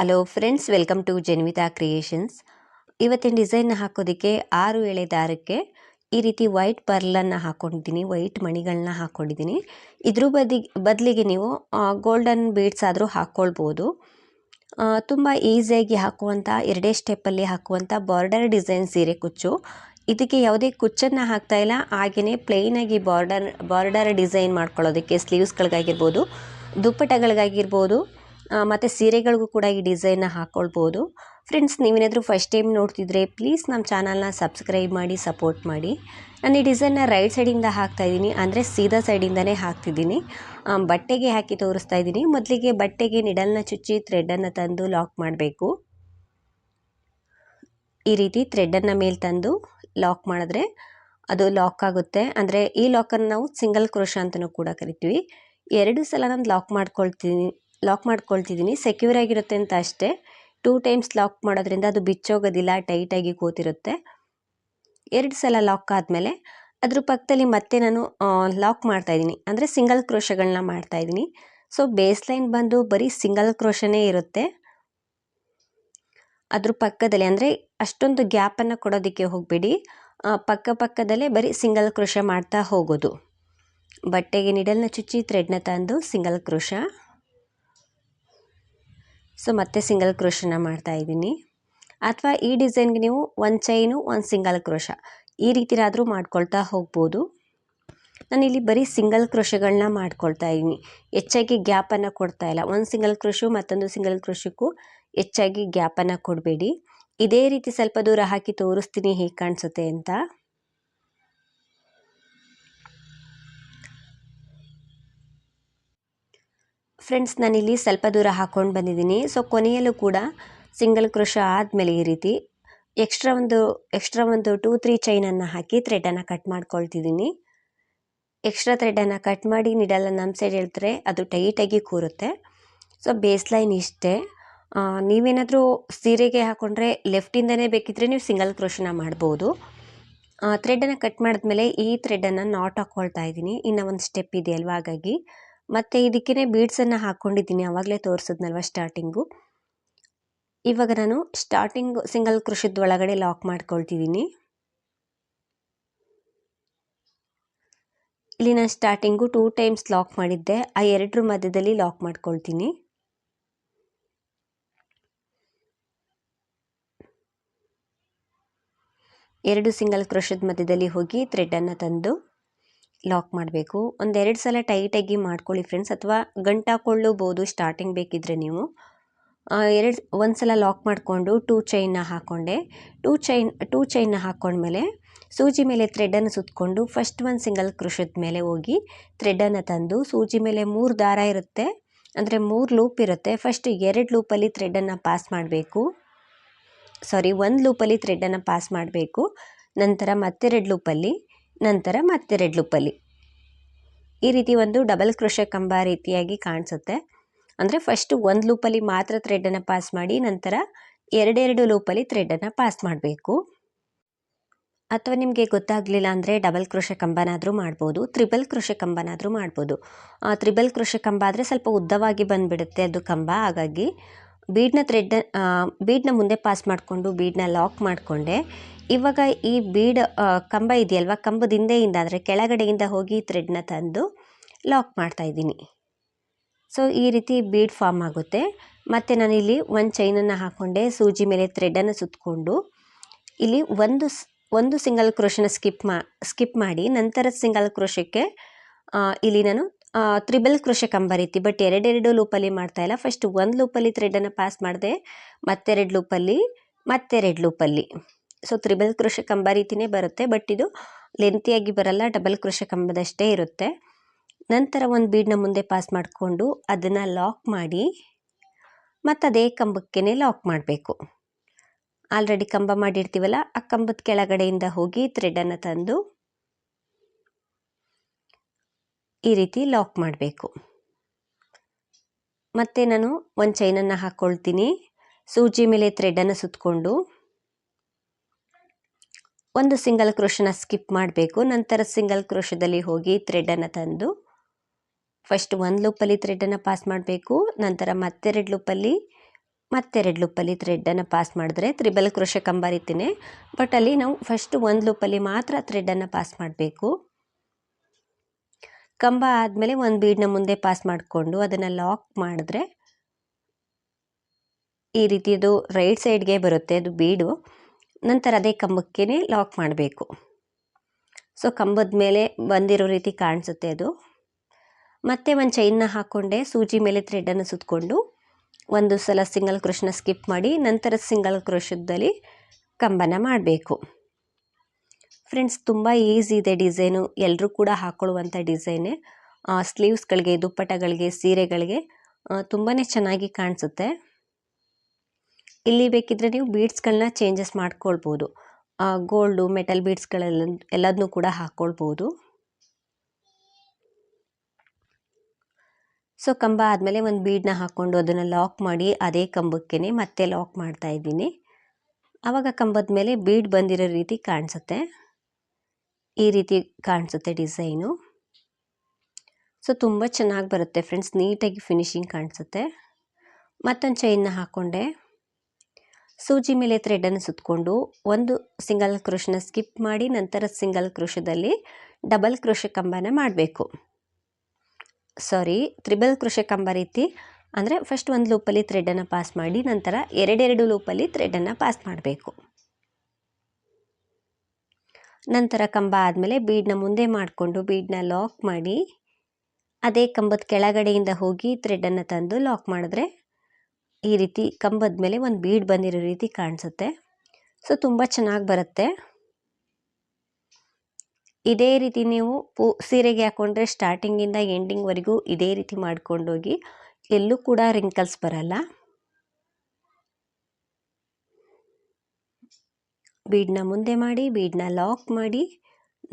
Hello friends, welcome to Janvitha creations. ಇವತ್ತಿನ design ಹಾಕೋದಕ್ಕೆ 6 ಎಳೆ ದಾರಕ್ಕೆ ಈ ರೀತಿ ವೈಟ್ ಪರ್ಲನ್ನು ಹಾಕೊಂಡಿದ್ದೀನಿ, ವೈಟ್ ಮಣಿಗಳನ್ನ ಹಾಕ್ಕೊಂಡಿದ್ದೀನಿ. ಇದ್ರ ಬದಲಿಗೆ ನೀವು ಗೋಲ್ಡನ್ ಬೀಡ್ಸ್ ಆದರೂ ಹಾಕ್ಕೊಳ್ಬೋದು. ತುಂಬ ಈಸಿಯಾಗಿ ಹಾಕುವಂಥ 2 ಸ್ಟೆಪ್ಪಲ್ಲಿ ಹಾಕುವಂಥ ಬಾರ್ಡರ್ ಡಿಸೈನ್ ಸೀರೆ ಕುಚ್ಚು. ಇದಕ್ಕೆ ಯಾವುದೇ ಕುಚ್ಚನ್ನು ಹಾಕ್ತಾ ಇಲ್ಲ, ಹಾಗೆಯೇ ಪ್ಲೇನಾಗಿ ಬಾರ್ಡರ್ ಡಿಸೈನ್ ಮಾಡ್ಕೊಳ್ಳೋದಕ್ಕೆ ಸ್ಲೀವ್ಸ್ಗಳಿಗಾಗಿರ್ಬೋದು, ದುಪ್ಪಟ್ಟಗಳಿಗಾಗಿರ್ಬೋದು ಮತ್ತು ಸೀರೆಗಳಿಗೂ ಕೂಡ ಈ ಡಿಸೈನ್ನ ಹಾಕ್ಕೊಳ್ಬೋದು. ಫ್ರೆಂಡ್ಸ್, ನೀವೇನಾದರೂ ಫಸ್ಟ್ ಟೈಮ್ ನೋಡ್ತಿದ್ರೆ ಪ್ಲೀಸ್ ನಮ್ಮ ಚಾನಲ್ನ ಸಬ್ಸ್ಕ್ರೈಬ್ ಮಾಡಿ ಸಪೋರ್ಟ್ ಮಾಡಿ. ನಾನು ಈ ಡಿಸೈನ್ನ ರೈಟ್ ಸೈಡಿಂದ ಹಾಕ್ತಾಯಿದ್ದೀನಿ, ಅಂದರೆ ಸೀದಾ ಸೈಡಿಂದನೇ ಹಾಕ್ತಿದ್ದೀನಿ. ಬಟ್ಟೆಗೆ ಹಾಕಿ ತೋರಿಸ್ತಾ ಇದ್ದೀನಿ. ಮೊದಲಿಗೆ ಬಟ್ಟೆಗೆ ನಿಡಲ್ನ ಚುಚ್ಚಿ ಥ್ರೆಡನ್ನು ತಂದು ಲಾಕ್ ಮಾಡಬೇಕು. ಈ ರೀತಿ ಥ್ರೆಡನ್ನು ಮೇಲೆ ತಂದು ಲಾಕ್ ಮಾಡಿದ್ರೆ ಅದು ಲಾಕ್ ಆಗುತ್ತೆ. ಅಂದರೆ ಈ ಲಾಕನ್ನು ನಾವು ಸಿಂಗಲ್ ಕ್ರೋಶ ಅಂತಲೂ ಕೂಡ ಕರಿತೀವಿ. 2 ಸಲ ನಾನು ಲಾಕ್ ಮಾಡ್ಕೊಳ್ತಿದ್ದೀನಿ. ಸೆಕ್ಯೂರ್ ಆಗಿರುತ್ತೆ ಅಂತ ಅಷ್ಟೇ. 2 ಟೈಮ್ಸ್ ಲಾಕ್ ಮಾಡೋದ್ರಿಂದ ಅದು ಬಿಚ್ಚೋಗೋದಿಲ್ಲ, ಟೈಟಾಗಿ ಕೂತಿರುತ್ತೆ. 2 ಸಲ ಲಾಕ್ ಆದಮೇಲೆ ಅದ್ರ ಪಕ್ಕದಲ್ಲಿ ಮತ್ತೆ ನಾನು ಲಾಕ್ ಮಾಡ್ತಾಯಿದ್ದೀನಿ, ಅಂದರೆ ಸಿಂಗಲ್ ಕ್ರೋಶಗಳನ್ನ ಮಾಡ್ತಾಯಿದ್ದೀನಿ. ಸೊ ಬೇಸ್ ಲೈನ್ ಬಂದು ಬರೀ ಸಿಂಗಲ್ ಕ್ರೋಶನೇ ಇರುತ್ತೆ. ಅದ್ರ ಪಕ್ಕದಲ್ಲಿ ಅಂದರೆ ಅಷ್ಟೊಂದು ಗ್ಯಾಪನ್ನು ಕೊಡೋದಕ್ಕೆ ಹೋಗಬೇಡಿ, ಪಕ್ಕದಲ್ಲೇ ಬರೀ ಸಿಂಗಲ್ ಕ್ರೋಶ ಮಾಡ್ತಾ ಹೋಗೋದು. ಬಟ್ಟೆಗೆ ನಿಡಲ್ನ ಚುಚ್ಚಿ ಥ್ರೆಡ್ನ ತಂದು ಸಿಂಗಲ್ ಕ್ರೋಶ, ಸೊ ಮತ್ತೆ ಸಿಂಗಲ್ ಕ್ರೋಶನ ಮಾಡ್ತಾಯಿದ್ದೀನಿ. ಅಥವಾ ಈ ಡಿಸೈನ್ಗೆ ನೀವು 1 ಚೈನು 1 ಸಿಂಗಲ್ ಕ್ರೋಶ ಈ ರೀತಿಯಾದರೂ ಮಾಡ್ಕೊಳ್ತಾ ಹೋಗ್ಬೋದು. ನಾನಿಲ್ಲಿ ಬರೀ ಸಿಂಗಲ್ ಕ್ರೋಶಗಳನ್ನ ಮಾಡ್ಕೊಳ್ತಾ ಇದ್ದೀನಿ, ಹೆಚ್ಚಾಗಿ ಗ್ಯಾಪನ್ನು ಕೊಡ್ತಾ ಇಲ್ಲ. 1 ಸಿಂಗಲ್ ಕ್ರೋಶು ಮತ್ತೊಂದು ಸಿಂಗಲ್ ಕ್ರೋಶಕ್ಕೂ ಹೆಚ್ಚಾಗಿ ಗ್ಯಾಪನ್ನು ಕೊಡಬೇಡಿ. ಇದೇ ರೀತಿ ಸ್ವಲ್ಪ ದೂರ ಹಾಕಿ ತೋರಿಸ್ತೀನಿ ಹೇಗೆ ಕಾಣಿಸುತ್ತೆ ಅಂತ. ಫ್ರೆಂಡ್ಸ್, ನಾನಿಲ್ಲಿ ಸ್ವಲ್ಪ ದೂರ ಹಾಕ್ಕೊಂಡು ಬಂದಿದ್ದೀನಿ. ಸೊ ಕೊನೆಯಲ್ಲೂ ಕೂಡ ಸಿಂಗಲ್ ಕ್ರೋಶ ಆದಮೇಲೆ ಈ ರೀತಿ ಎಕ್ಸ್ಟ್ರಾ ಒಂದು 2-3 ಚೈನನ್ನು ಹಾಕಿ ಥ್ರೆಡನ್ನು ಕಟ್ ಮಾಡ್ಕೊಳ್ತಿದ್ದೀನಿ. ಎಕ್ಸ್ಟ್ರಾ ಥ್ರೆಡನ್ನು ಕಟ್ ಮಾಡಿ ನಿಡಲನ್ನು ನಮ್ಮ ಸೈಡ್ ಹೇಳ್ತಾರೆ, ಅದು ಟೈಟಾಗಿ ಕೂರುತ್ತೆ. ಸೊ ಬೇಸ್ ಲೈನ್ ಇಷ್ಟೇ. ನೀವೇನಾದರೂ ಸೀರೆಗೆ ಹಾಕ್ಕೊಂಡ್ರೆ ಲೆಫ್ಟಿಂದನೇ ಬೇಕಿದ್ದರೆ ನೀವು ಸಿಂಗಲ್ ಕ್ರೋಶನ ಮಾಡ್ಬೋದು. ಥ್ರೆಡನ್ನು ಕಟ್ ಮಾಡಿದ್ಮೇಲೆ ಈ ಥ್ರೆಡನ್ನು ನಾಟ್ ಹಾಕ್ಕೊಳ್ತಾ ಇದ್ದೀನಿ. ಇನ್ನು ಒಂದು ಸ್ಟೆಪ್ ಇದೆ ಅಲ್ವಾ, ಹಾಗಾಗಿ ಮತ್ತು ಇದಕ್ಕೇ ಬೀಡ್ಸನ್ನು ಹಾಕ್ಕೊಂಡಿದ್ದೀನಿ, ಆವಾಗಲೇ ತೋರಿಸಿದ್ನಲ್ವ ಸ್ಟಾರ್ಟಿಂಗು. ಇವಾಗ ನಾನು ಸಿಂಗಲ್ ಕ್ರೋಶದ ಒಳಗಡೆ ಲಾಕ್ ಮಾಡ್ಕೊಳ್ತಿದ್ದೀನಿ. ಇಲ್ಲಿ ನಾನು ಸ್ಟಾರ್ಟಿಂಗು 2 ಟೈಮ್ಸ್ ಲಾಕ್ ಮಾಡಿದ್ದೆ, ಆ 2 ಮಧ್ಯದಲ್ಲಿ ಲಾಕ್ ಮಾಡ್ಕೊಳ್ತೀನಿ. ಎರಡು ಸಿಂಗಲ್ ಕ್ರೋಶದ ಮಧ್ಯದಲ್ಲಿ ಹೋಗಿ ಥ್ರೆಡನ್ನು ತಂದು ಲಾಕ್ ಮಾಡಬೇಕು. 1-2 ಸಲ ಟೈಟಾಗಿ ಮಾಡ್ಕೊಳ್ಳಿ ಫ್ರೆಂಡ್ಸ್, ಅಥವಾ ಗಂಟು ಹಾಕ್ಕೊಳ್ಳಬಹುದು ಸ್ಟಾರ್ಟಿಂಗ್ ಬೇಕಿದ್ರೆ ನೀವು. 1 ಸಲ ಲಾಕ್ ಮಾಡಿಕೊಂಡು 2 ಚೈನ್ನ ಹಾಕ್ಕೊಂಡೆ. 2 ಚೈನ್ನ ಹಾಕ್ಕೊಂಡ್ಮೇಲೆ ಸೂಜಿ ಮೇಲೆ ಥ್ರೆಡನ್ನು ಸುತ್ತಕೊಂಡು ಫಸ್ಟ್ 1 ಸಿಂಗಲ್ ಕ್ರೋಶದ ಮೇಲೆ ಹೋಗಿ ಥ್ರೆಡನ್ನು ತಂದು ಸೂಜಿ ಮೇಲೆ 3 ದಾರ ಇರುತ್ತೆ, ಅಂದರೆ 3 ಲೂಪ್ ಇರುತ್ತೆ. ಫಸ್ಟ್ 2 ಲೂಪಲ್ಲಿ ಥ್ರೆಡನ್ನು ಪಾಸ್ ಮಾಡಬೇಕು. 1 ಲೂಪಲ್ಲಿ ಥ್ರೆಡನ್ನು ಪಾಸ್ ಮಾಡಬೇಕು, ನಂತರ ಮತ್ತೆ 2 ಲೂಪಲ್ಲಿ, ನಂತರ ಮತ್ತೆ 2 ಲೂಪಲ್ಲಿ. ಈ ರೀತಿ ಒಂದು ಡಬಲ್ ಕ್ರೋಶ ಕಂಬ ರೀತಿಯಾಗಿ ಕಾಣಿಸುತ್ತೆ. ಅಂದರೆ ಫಸ್ಟ್ 1 ಲೂಪಲ್ಲಿ ಮಾತ್ರ ಥ್ರೆಡನ್ನು ಪಾಸ್ ಮಾಡಿ, ನಂತರ 2 ಲೂಪಲ್ಲಿ ಥ್ರೆಡನ್ನು ಪಾಸ್ ಮಾಡಬೇಕು. ಅಥವಾ ನಿಮಗೆ ಗೊತ್ತಾಗಲಿಲ್ಲ ಅಂದರೆ ಡಬಲ್ ಕ್ರೋಶ ಕಂಬನಾದರೂ ಮಾಡ್ಬೋದು, ತ್ರಿಬಲ್ ಕ್ರೋಶ ಕಂಬನಾದರೂ ಮಾಡ್ಬೋದು. ತ್ರಿಬಲ್ ಕ್ರೋಶ ಕಂಬ ಆದರೆ ಸ್ವಲ್ಪ ಉದ್ದವಾಗಿ ಬಂದುಬಿಡುತ್ತೆ ಅದು ಕಂಬ, ಹಾಗಾಗಿ ಬೀಡನ್ನ ಮುಂದೆ ಪಾಸ್ ಮಾಡಿಕೊಂಡು ಬೀಡನ್ನ ಲಾಕ್ ಮಾಡಿಕೊಂಡೆ. ಇವಾಗ ಈ ಕಂಬ ಇದೆಯಲ್ವ, ಕಂಬದ ಹಿಂದೆಯಿಂದ ಅಂದರೆ ಕೆಳಗಡೆಯಿಂದ ಹೋಗಿ ಥ್ರೆಡ್ನ ತಂದು ಲಾಕ್ ಮಾಡ್ತಾಯಿದ್ದೀನಿ. ಸೊ ಈ ರೀತಿ ಬೀಡ್ ಫಾರ್ಮ್ ಆಗುತ್ತೆ. ಮತ್ತು ನಾನಿಲ್ಲಿ 1 ಚೈನನ್ನು ಹಾಕ್ಕೊಂಡೆ, ಸೂಜಿ ಮೇಲೆ ಥ್ರೆಡನ್ನು ಸುತ್ತಕೊಂಡು ಇಲ್ಲಿ ಒಂದು ಸಿಂಗಲ್ ಕ್ರೋಶನ ಸ್ಕಿಪ್ ಮಾಡಿ ನಂತರ ಸಿಂಗಲ್ ಕ್ರೋಶಕ್ಕೆ ಇಲ್ಲಿ ನಾನು ತ್ರಿಬಲ್ ಕ್ರೋಶ ಕಂಬ ರೀತಿ, ಬಟ್ 2 ಲೂಪಲ್ಲಿ ಮಾಡ್ತಾಯಿಲ್ಲ. ಫಸ್ಟ್ 1 ಲೂಪಲ್ಲಿ ಥ್ರೆಡನ್ನು ಪಾಸ್ ಮಾಡಿದೆ, ಮತ್ತೆ 2 ಲೂಪಲ್ಲಿ, ಮತ್ತೆ 2 ಲೂಪಲ್ಲಿ. ಸೊ ತ್ರಿಬಲ್ ಕ್ರೋಶ ಕಂಬ ರೀತಿಯೇ ಬರುತ್ತೆ, ಬಟ್ ಇದು ಲೆಂತಿಯಾಗಿ ಬರಲ್ಲ, ಡಬಲ್ ಕ್ರೋಶ ಕಂಬದಷ್ಟೇ ಇರುತ್ತೆ. ನಂತರ ಒಂದು ಬೀಡನ್ನ ಮುಂದೆ ಪಾಸ್ ಮಾಡಿಕೊಂಡು ಅದನ್ನು ಲಾಕ್ ಮಾಡಿ ಮತ್ತು ಅದೇ ಕಂಬಕ್ಕೇ ಲಾಕ್ ಮಾಡಬೇಕು. ಆಲ್ರೆಡಿ ಕಂಬ ಮಾಡಿರ್ತೀವಲ್ಲ, ಆ ಕಂಬದ ಕೆಳಗಡೆಯಿಂದ ಹೋಗಿ ಥ್ರೆಡನ್ನು ತಂದು ಈ ರೀತಿ ಲಾಕ್ ಮಾಡಬೇಕು. ಮತ್ತು ನಾನು 1 ಚೈನನ್ನು ಹಾಕ್ಕೊಳ್ತೀನಿ, ಸೂಜಿ ಮೇಲೆ ಥ್ರೆಡನ್ನು ಸುತ್ತಕೊಂಡು 1 ಸಿಂಗಲ್ ಕ್ರೋಶನ ಸ್ಕಿಪ್ ಮಾಡಬೇಕು. ನಂತರ ಸಿಂಗಲ್ ಕ್ರೋಶದಲ್ಲಿ ಹೋಗಿ ಥ್ರೆಡನ್ನು ತಂದು ಫಸ್ಟ್ 1 ಲೂಪಲ್ಲಿ ಥ್ರೆಡನ್ನು ಪಾಸ್ ಮಾಡಬೇಕು, ನಂತರ ಮತ್ತೆ 2 ಲೂಪಲ್ಲಿ ಮತ್ತೆರಡು ಲೂಪಲ್ಲಿ ಥ್ರೆಡ್ಡನ್ನು ಪಾಸ್ ಮಾಡಿದ್ರೆ ತ್ರಿಬಲ್ ಕ್ರೋಶೆ ಕಂಬ ರೀತಿಯೇ, ಬಟ್ ಅಲ್ಲಿ ನಾವು ಫಸ್ಟ್ ಒಂದು ಲೂಪಲ್ಲಿ ಮಾತ್ರ ಥ್ರೆಡ್ಡನ್ನು ಪಾಸ್ ಮಾಡಬೇಕು. ಕಂಬ ಆದಮೇಲೆ ಒಂದು ಬೀಡನ್ನ ಮುಂದೆ ಪಾಸ್ ಮಾಡಿಕೊಂಡು ಅದನ್ನು ಲಾಕ್ ಮಾಡಿದ್ರೆ ಈ ರೀತಿಯದು ರೈಟ್ ಸೈಡ್ಗೆ ಬರುತ್ತೆ ಅದು ಬೀಡು. ನಂತರ ಅದೇ ಕಂಬಕ್ಕೆ ಲಾಕ್ ಮಾಡಬೇಕು. ಸೊ ಕಂಬದ ಮೇಲೆ ಬಂದಿರೋ ರೀತಿ ಕಾಣಿಸುತ್ತೆ ಅದು. ಮತ್ತೆ ಒಂದು ಚೈನ್ನ ಹಾಕ್ಕೊಂಡೆ ಸೂಜಿ ಮೇಲೆ ಥ್ರೆಡ್ಡನ್ನು ಸುತ್ತಕೊಂಡು ಒಂದು ಸಲ ಸಿಂಗಲ್ ಕ್ರೋಶನ ಸ್ಕಿಪ್ ಮಾಡಿ ನಂತರ ಸಿಂಗಲ್ ಕ್ರೋಶದಲ್ಲಿ ಕಂಬನ ಮಾಡಬೇಕು. ಫ್ರೆಂಡ್ಸ್ ತುಂಬ ಈಸಿ ಇದೆ ಡಿಸೈನು, ಎಲ್ಲರೂ ಕೂಡ ಹಾಕ್ಕೊಳ್ಳುವಂಥ ಡಿಸೈನೇ. ಸ್ಲೀವ್ಸ್ಗಳಿಗೆ, ದುಪ್ಪಟ್ಟಗಳಿಗೆ, ಸೀರೆಗಳಿಗೆ ತುಂಬಾ ಚೆನ್ನಾಗಿ ಕಾಣಿಸುತ್ತೆ. ಇಲ್ಲಿ ಬೇಕಿದ್ರೆ ನೀವು ಬೀಡ್ಸ್ಗಳನ್ನ ಚೇಂಜಸ್ ಮಾಡ್ಕೊಳ್ಬೋದು. ಗೋಲ್ಡು, ಮೆಟಲ್ ಬೀಡ್ಸ್ಗಳೆಲ್ಲ ಎಲ್ಲದನ್ನೂ ಕೂಡ ಹಾಕ್ಕೊಳ್ಬೋದು. ಸೊ ಕಂಬ ಆದಮೇಲೆ ಒಂದು ಬೀಡನ್ನ ಹಾಕ್ಕೊಂಡು ಅದನ್ನು ಲಾಕ್ ಮಾಡಿ ಅದೇ ಕಂಬಕ್ಕೆ ಮತ್ತೆ ಲಾಕ್ ಮಾಡ್ತಾ ಇದ್ದೀನಿ. ಆವಾಗ ಕಂಬದ ಮೇಲೆ ಬೀಡ್ ಬಂದಿರೋ ರೀತಿ ಕಾಣಿಸುತ್ತೆ. ಈ ರೀತಿ ಕಾಣಿಸುತ್ತೆ ಡಿಸೈನು. ಸೊ ತುಂಬ ಚೆನ್ನಾಗಿ ಬರುತ್ತೆ ಫ್ರೆಂಡ್ಸ್, ನೀಟಾಗಿ ಫಿನಿಶಿಂಗ್ ಕಾಣಿಸುತ್ತೆ. ಮತ್ತೊಂದು ಚೈನ್ನ ಹಾಕ್ಕೊಂಡೆ ಸೂಜಿ ಮೇಲೆ ಥ್ರೆಡ್ಡನ್ನು ಸುತ್ತಕೊಂಡು ಒಂದು ಸಿಂಗಲ್ ಕ್ರೋಶನ ಸ್ಕಿಪ್ ಮಾಡಿ ನಂತರ ಸಿಂಗಲ್ ಕ್ರೋಶದಲ್ಲಿ ಡಬಲ್ ಕ್ರೋಶೆ ಕಂಬನ ಮಾಡಬೇಕು. ತ್ರಿಬಲ್ ಕ್ರೋಶೆ ಕಂಬ ರೀತಿ ಅಂದರೆ ಫಸ್ಟ್ ಒಂದು ಲೂಪಲ್ಲಿ ಥ್ರೆಡ್ಡನ್ನು ಪಾಸ್ ಮಾಡಿ ನಂತರ ಎರಡೆರಡು ಲೂಪಲ್ಲಿ ಥ್ರೆಡ್ಡನ್ನು ಪಾಸ್ ಮಾಡಬೇಕು. ನಂತರ ಕಂಬ ಆದಮೇಲೆ ಬೀಡನ್ನ ಮುಂದೆ ಮಾಡಿಕೊಂಡು ಬೀಡನ್ನ ಲಾಕ್ ಮಾಡಿ ಅದೇ ಕಂಬದ ಕೆಳಗಡೆಯಿಂದ ಹೋಗಿ ಥ್ರೆಡ್ಡನ್ನು ತಂದು ಲಾಕ್ ಮಾಡಿದ್ರೆ ಈ ರೀತಿ ಕಂಬದ ಮೇಲೆ ಒಂದು ಬೀಡ್ ಬಂದಿರೋ ರೀತಿ ಕಾಣಿಸುತ್ತೆ. ಸೊ ತುಂಬ ಚೆನ್ನಾಗಿ ಬರುತ್ತೆ. ಇದೇ ರೀತಿ ನೀವು ಸೀರೆಗೆ ಹಾಕ್ಕೊಂಡ್ರೆ ಸ್ಟಾರ್ಟಿಂಗಿಂದ ಎಂಡಿಂಗ್ವರೆಗೂ ಇದೇ ರೀತಿ ಮಾಡ್ಕೊಂಡೋಗಿ, ಎಲ್ಲೂ ಕೂಡ ರಿಂಕಲ್ಸ್ ಬರಲ್ಲ. ಬೀಡನ್ನ ಮುಂದೆ ಮಾಡಿ ಬೀಡನ್ನ ಲಾಕ್ ಮಾಡಿ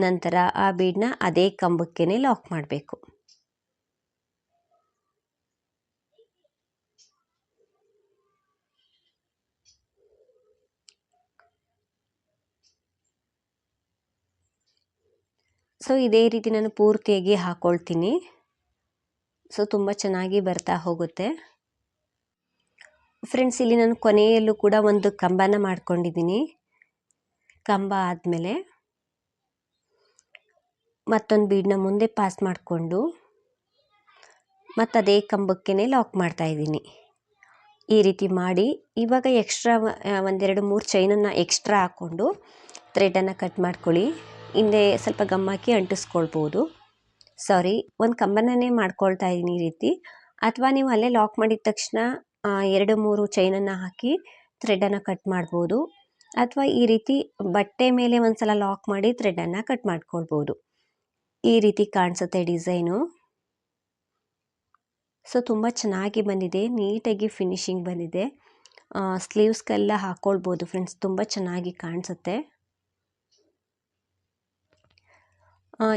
ನಂತರ ಆ ಬೀಡನ್ನ ಅದೇ ಕಂಬಕ್ಕೆ ಲಾಕ್ ಮಾಡಬೇಕು. ಸೊ ಇದೇ ರೀತಿ ನಾನು ಪೂರ್ತಿಯಾಗಿ ಹಾಕ್ಕೊಳ್ತೀನಿ. ಸೊ ತುಂಬ ಚೆನ್ನಾಗಿ ಬರ್ತಾ ಹೋಗುತ್ತೆ. ಫ್ರೆಂಡ್ಸ್ ಇಲ್ಲಿ ನಾನು ಕೊನೆಯಲ್ಲೂ ಕೂಡ ಒಂದು ಕಂಬನ ಮಾಡ್ಕೊಂಡಿದ್ದೀನಿ. ಕಂಬ ಆದಮೇಲೆ ಮತ್ತೊಂದು ಬೀಡನ್ನ ಮುಂದೆ ಪಾಸ್ ಮಾಡಿಕೊಂಡು ಮತ್ತದೇ ಕಂಬಕ್ಕೆ ಲಾಕ್ ಮಾಡ್ತಾ ಇದ್ದೀನಿ. ಈ ರೀತಿ ಮಾಡಿ ಇವಾಗ ಎಕ್ಸ್ಟ್ರಾ ಒಂದೆರಡು ಮೂರು ಚೈನನ್ನು ಎಕ್ಸ್ಟ್ರಾ ಹಾಕ್ಕೊಂಡು ಥ್ರೆಡನ್ನು ಕಟ್ ಮಾಡ್ಕೊಳ್ಳಿ. ಹಿಂದೆ ಸ್ವಲ್ಪ ಗಮ್ಮಾಕಿ ಅಂಟಿಸ್ಕೊಳ್ಬೋದು. ಒಂದು ಕಂಬನೇ ಮಾಡ್ಕೊಳ್ತಾ ಇದ್ದೀನಿ ಈ ರೀತಿ. ಅಥವಾ ನೀವು ಅಲ್ಲೇ ಲಾಕ್ ಮಾಡಿದ ತಕ್ಷಣ 2-3 ಚೈನನ್ನು ಹಾಕಿ ಥ್ರೆಡನ್ನು ಕಟ್ ಮಾಡ್ಬೋದು. ಅಥವಾ ಈ ರೀತಿ ಬಟ್ಟೆ ಮೇಲೆ ಒಂದು ಸಲ ಲಾಕ್ ಮಾಡಿ ಥ್ರೆಡನ್ನು ಕಟ್ ಮಾಡ್ಕೊಳ್ಬೋದು. ಈ ರೀತಿ ಕಾಣಿಸುತ್ತೆ ಡಿಸೈನು. ಸೊ ತುಂಬ ಚೆನ್ನಾಗಿ ಬಂದಿದೆ, ನೀಟಾಗಿ ಫಿನಿಶಿಂಗ್ ಬಂದಿದೆ. ಸ್ಲೀವ್ಸ್ಗೆಲ್ಲ ಹಾಕ್ಕೊಳ್ಬೋದು ಫ್ರೆಂಡ್ಸ್, ತುಂಬ ಚೆನ್ನಾಗಿ ಕಾಣಿಸುತ್ತೆ.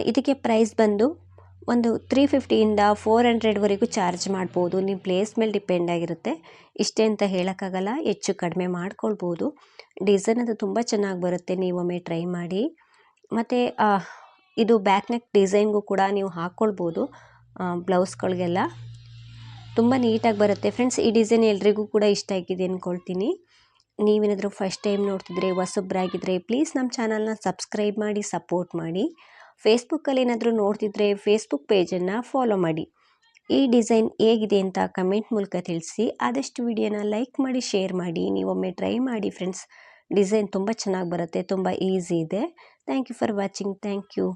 ಇದಕ್ಕೆ ಪ್ರೈಸ್ ಬಂದು ಒಂದು 350ಇಂದ 400ವರೆಗೂ ಚಾರ್ಜ್ ಮಾಡ್ಬೋದು. ನಿಮ್ಮ ಪ್ಲೇಸ್ ಮೇಲೆ ಡಿಪೆಂಡ್ ಆಗಿರುತ್ತೆ. ಇಷ್ಟೇ ಅಂತ ಹೇಳೋಕ್ಕಾಗಲ್ಲ, ಹೆಚ್ಚು ಕಡಿಮೆ ಮಾಡ್ಕೊಳ್ಬೋದು. ಡಿಸೈನ್ ಅದು ತುಂಬ ಚೆನ್ನಾಗಿ ಬರುತ್ತೆ, ನೀವೊಮ್ಮೆ ಟ್ರೈ ಮಾಡಿ. ಮತ್ತು ಇದು ಬ್ಯಾಕ್ ನೆಕ್ ಡಿಸೈನ್ಗೂ ಕೂಡ ನೀವು ಹಾಕ್ಕೊಳ್ಬೋದು. ಬ್ಲೌಸ್ಗಳಿಗೆಲ್ಲ ತುಂಬ ನೀಟಾಗಿ ಬರುತ್ತೆ ಫ್ರೆಂಡ್ಸ್. ಈ ಡಿಸೈನ್ ಎಲ್ರಿಗೂ ಕೂಡ ಇಷ್ಟ ಆಗಿದೆ ಅಂದ್ಕೊಳ್ತೀನಿ. ನೀವೇನಾದರೂ ಫಸ್ಟ್ ಟೈಮ್ ನೋಡ್ತಿದ್ರೆ ಹೊಸಬ್ರಾಗಿದ್ದರೆ ಪ್ಲೀಸ್ ನಮ್ಮ ಚಾನಲ್ನ ಸಬ್ಸ್ಕ್ರೈಬ್ ಮಾಡಿ ಸಪೋರ್ಟ್ ಮಾಡಿ. ಫೇಸ್ಬುಕ್ಕಲ್ಲಿ ಏನಾದರೂ ನೋಡ್ತಿದ್ರೆ ಫೇಸ್ಬುಕ್ ಪೇಜನ್ನು ಫಾಲೋ ಮಾಡಿ. ಈ ಡಿಸೈನ್ ಹೇಗಿದೆ ಅಂತ ಕಮೆಂಟ್ ಮೂಲಕ ತಿಳಿಸಿ. ಆದಷ್ಟು ವಿಡಿಯೋನ ಲೈಕ್ ಮಾಡಿ, ಶೇರ್ ಮಾಡಿ. ನೀವೊಮ್ಮೆ ಟ್ರೈ ಮಾಡಿ ಫ್ರೆಂಡ್ಸ್. ಡಿಸೈನ್ ತುಂಬ ಚೆನ್ನಾಗಿ ಬರುತ್ತೆ, ತುಂಬ ಈಸಿ ಇದೆ. Thank you for watching. Thank you.